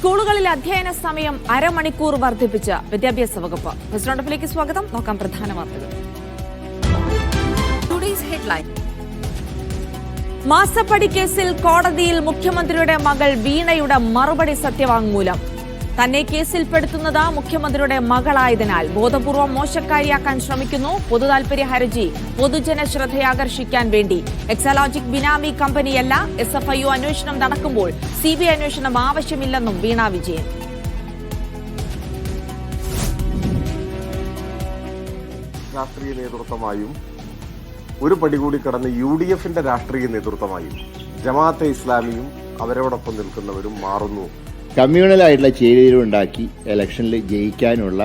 സ്കൂളുകളിൽ അധ്യയന സമയം അരമണിക്കൂർ വർദ്ധിപ്പിച്ച് വിദ്യാഭ്യാസ വകുപ്പ്. പ്രസിഡന്റിലേക്ക് സ്വാഗതം. നോക്കാം പ്രധാന വാർത്തകൾ. മാസപ്പടി കേസിൽ കോടതിയിൽ മുഖ്യമന്ത്രിയുടെ മകൾ വീണയുടെ മറുപടി സത്യവാങ്മൂലം. തന്നെ കേസിൽപ്പെടുത്തുന്നത് മുഖ്യമന്ത്രിയുടെ മകളായതിനാൽ ബോധപൂർവം മോശക്കാരിയാക്കാൻ ശ്രമിക്കുന്നു. പൊതുതാൽപര്യ ഹർജി പൊതുജന ശ്രദ്ധയാകർഷിക്കാൻ വേണ്ടി. എക്സാലോജിക് ബിനാമി കമ്പനിയല്ല. SFIO അന്വേഷണം നടക്കുമ്പോൾ CBI അന്വേഷണം ആവശ്യമില്ലെന്നും വീണ വിജയൻ. രാഷ്ട്രീയ നേതൃത്വമായും ഒരു പടി കൂടി കടന്ന് UDFന്റെ രാഷ്ട്രീയ നേതൃത്വമായും ജമാഅത്തെ ഇസ്ലാമിയും അവരോടൊപ്പം നിൽക്കുന്നവരും മാറുന്നു. കമ്മ്യൂണലായിട്ടുള്ള ചേരിതിരിവുണ്ടാക്കി ഇലക്ഷനിൽ ജയിക്കാനുള്ള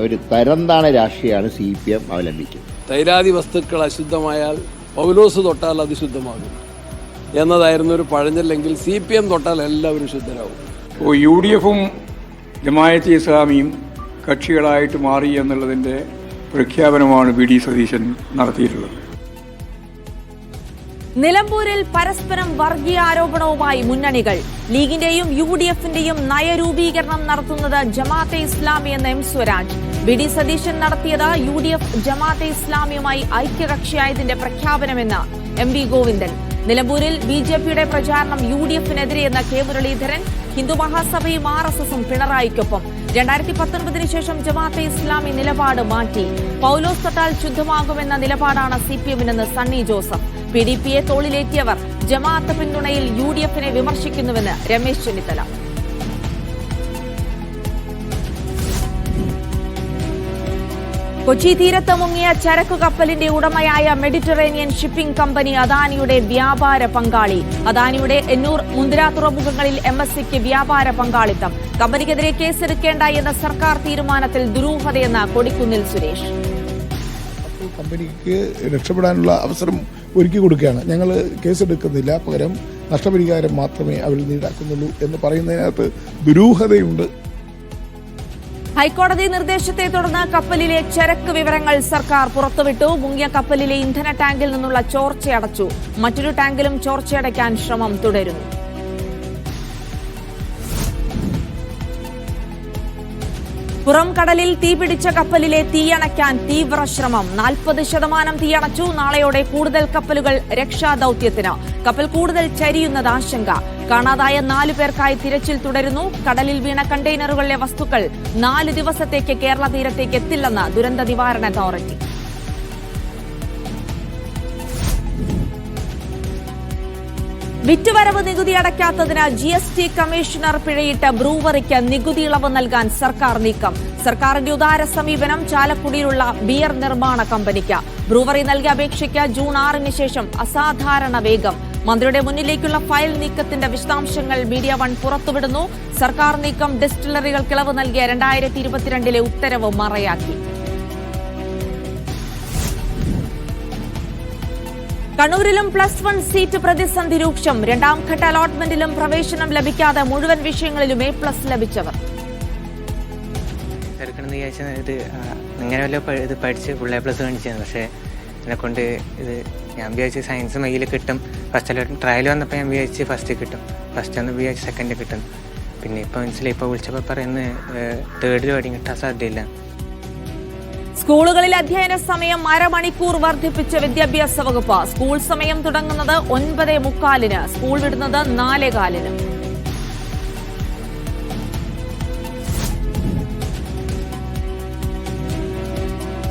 ഒരു തരംതാണ രാഷ്ട്രീയമാണ് CPM അവലംബിക്കുന്നത്. തൈരാദി വസ്തുക്കൾ അശുദ്ധമായാൽ പൗലോസ് തൊട്ടാൽ അത് ശുദ്ധമാകും എന്നതായിരുന്നു ഒരു പഴഞ്ഞല്ലെങ്കിൽ CPM തൊട്ടാൽ എല്ലാവരും ശുദ്ധരാകും. UDFും ജമാഅത്തെ ഇസ്ലാമിയും കക്ഷികളായിട്ട് മാറി എന്നുള്ളതിൻ്റെ പ്രഖ്യാപനമാണ് VD സതീശൻ നടത്തിയിട്ടുള്ളത്. നിലമ്പൂരിൽ പരസ്പരം വർഗീയ ആരോപണവുമായി മുന്നണികൾ. ലീഗിന്റെയും UDFന്റെയും നയരൂപീകരണം നടത്തുന്നത് ജമാഅത്തെ ഇസ്ലാമി എന്ന M സ്വരാജ്. VD സതീശൻ നടത്തിയത് UDF ജമാഅത്തെ ഇസ്ലാമിയുമായി ഐക്യകക്ഷിയായതിന്റെ പ്രഖ്യാപനമെന്ന് MV ഗോവിന്ദൻ. നിലമ്പൂരിൽ BJPയുടെ പ്രചാരണം UDFനെതിരെയെന്ന K മുരളീധരൻ. ഹിന്ദു മഹാസഭയും RSSും പിണറായിക്കൊപ്പം. 2019 ശേഷം ജമാഅത്തെ ഇസ്ലാമി നിലപാട് മാറ്റി. പൗലോസ് തൊട്ടാൽ ശുദ്ധമാകുമെന്ന നിലപാടാണ് CPMനെന്ന് സണ്ണി ജോസഫ്. PDPയെ തോളിലേറ്റിയവർ ജമാഅത്ത് പിന്തുണയിൽ UDFനെ വിമർശിക്കുന്നുവെന്ന് രമേശ് ചെന്നിത്തല. കൊച്ചി തീരത്ത് മുങ്ങിയ ചരക്കു കപ്പലിന്റെ ഉടമയായ മെഡിറ്ററേനിയൻ ഷിപ്പിംഗ് കമ്പനി അദാനിയുടെ വ്യാപാര പങ്കാളി. അദാനിയുടെ എന്നൂർ മുന്ദ്ര തുറമുഖങ്ങളിൽ MSCക്ക് വ്യാപാര പങ്കാളിത്തം. കമ്പനിക്കെതിരെ കേസെടുക്കേണ്ട എന്ന സർക്കാർ തീരുമാനത്തിൽ ദുരൂഹതയെന്ന് കൊടിക്കുന്നിൽ സുരേഷ്. കമ്പനിക്ക് രക്ഷപ്പെടാനുള്ള അവസരം ഒരുക്കി കൊടുക്കുകയാണ്. ഞങ്ങൾ കേസെടുക്കുന്നില്ല, പകരം നഷ്ടപരിഹാരം മാത്രമേ അവരിൽ നിന്ന് ഈടാക്കുന്നുള്ളൂ എന്ന് പറയുന്നതിനകത്ത് ദുരൂഹതയുണ്ട്. ഹൈക്കോടതി നിർദ്ദേശത്തെ തുടർന്ന് കപ്പലിലെ ചരക്ക് വിവരങ്ങൾ സർക്കാർ പുറത്തുവിട്ടു. മുങ്ങിയ കപ്പലിലെ ഇന്ധന ടാങ്കിൽ നിന്നുള്ള ചോർച്ചയടച്ചു. മറ്റൊരു ടാങ്കിലും ചോർച്ചയടയ്ക്കാൻ ശ്രമം തുടരുന്നു. പുറം കടലിൽ തീപിടിച്ച കപ്പലിലെ തീയണയ്ക്കാൻ തീവ്ര ശ്രമം. 40% തീയണച്ചു. നാളെയോടെ കൂടുതൽ കപ്പലുകൾ രക്ഷാദൌത്യത്തിന്. കപ്പൽ കൂടുതൽ ചരിയുന്നത് ആശങ്ക. കാണാതായ 4 പേർക്കായി തിരച്ചിൽ തുടരുന്നു. കടലിൽ വീണ കണ്ടെയ്നറുകളിലെ വസ്തുക്കൾ 4 ദിവസത്തേക്ക് കേരള തീരത്തേക്ക് എത്തില്ലെന്ന് ദുരന്ത നിവാരണ അതോറിറ്റി. വിറ്റുവരവ് നികുതി അടയ്ക്കാത്തതിന് GST കമ്മീഷണർ പിഴയിട്ട് ബ്രൂവറിക്ക് നികുതി ഇളവ് നൽകാൻ സർക്കാർ നീക്കം. സർക്കാരിന്റെ ഉദാര സമീപനം ചാലക്കുടിയിലുള്ള ബിയർ നിർമ്മാണ കമ്പനിക്ക്. ബ്രൂവറി നൽകിയ അപേക്ഷയ്ക്ക് ജൂൺ 6 ശേഷം അസാധാരണ വേഗം. മന്ത്രിയുടെ മുന്നിലേക്കുള്ള ഫയൽ നീക്കത്തിന്റെ വിശദാംശങ്ങൾ മീഡിയ 1 പുറത്തുവിടുന്നു. സർക്കാർ നീക്കം ഡിസ്റ്റിലറികൾക്ക് ഇളവ് നൽകിയ 2022 ഉത്തരവ് മറയാക്കി. കണ്ണൂരിലും +1 സീറ്റ് പ്രതിസന്ധി രൂക്ഷം. 2ാം ഘട്ട അലോട്ട്മെന്റിലും പ്രവേശനം ലഭിക്കാതെ മുഴുവൻ വിഷയങ്ങളിലും A+ ലഭിച്ചവർ. ഇങ്ങനെ ഇത് പഠിച്ച് ഫുൾ A+ കാണിച്ചാണ്. പക്ഷേ എന്നെക്കൊണ്ട് ഇത് ഞാൻ വിചാരിച്ച് സയൻസ് മെയിൽ കിട്ടും. ഫസ്റ്റ് അലോട്ട്മെന്റ് ട്രയൽ വന്നപ്പോൾ ഞാൻ വിചാരിച്ച് ഫസ്റ്റ് കിട്ടും. ഫസ്റ്റ് ഒന്ന് വിചാരിച്ച് സെക്കൻഡ് കിട്ടും. പിന്നെ ഇപ്പോൾ മനസ്സിലായി, ഇപ്പോൾ വിളിച്ചപ്പോൾ പറയുന്നത് തേർഡിൽ വടി കിട്ടാൻ സാധ്യതയില്ല. സ്കൂളുകളിൽ അധ്യയന സമയം അരമണിക്കൂർ വർദ്ധിപ്പിച്ച് വിദ്യാഭ്യാസ വകുപ്പ്. സ്കൂൾ സമയം തുടങ്ങുന്നത് 9:45, സ്കൂൾ വിടുന്നത് 4:15.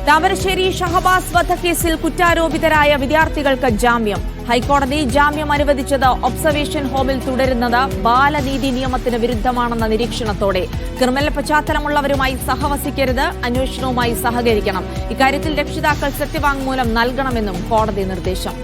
താമരശ്ശേരി ഷഹബാസ് വധക്കേസിൽ കുറ്റാരോപിതരായ വിദ്യാർത്ഥികൾക്ക് ജാമ്യം. ഹൈക്കോടതി ജാമ്യം അനുവദിച്ചത് ഒബ്സർവേഷൻ ഹോമിൽ തുടരുന്നത് ബാലനീതി നിയമത്തിന് വിരുദ്ധമാണെന്ന നിരീക്ഷണത്തോടെ. ക്രിമിനൽ പശ്ചാത്തലമുള്ളവരുമായി സഹവസിക്കരുത്, അന്വേഷണവുമായി സഹകരിക്കണം. ഇക്കാര്യത്തിൽ രക്ഷിതാക്കൾ സത്യവാങ്മൂലം നൽകണമെന്നും കോടതി നിർദ്ദേശം.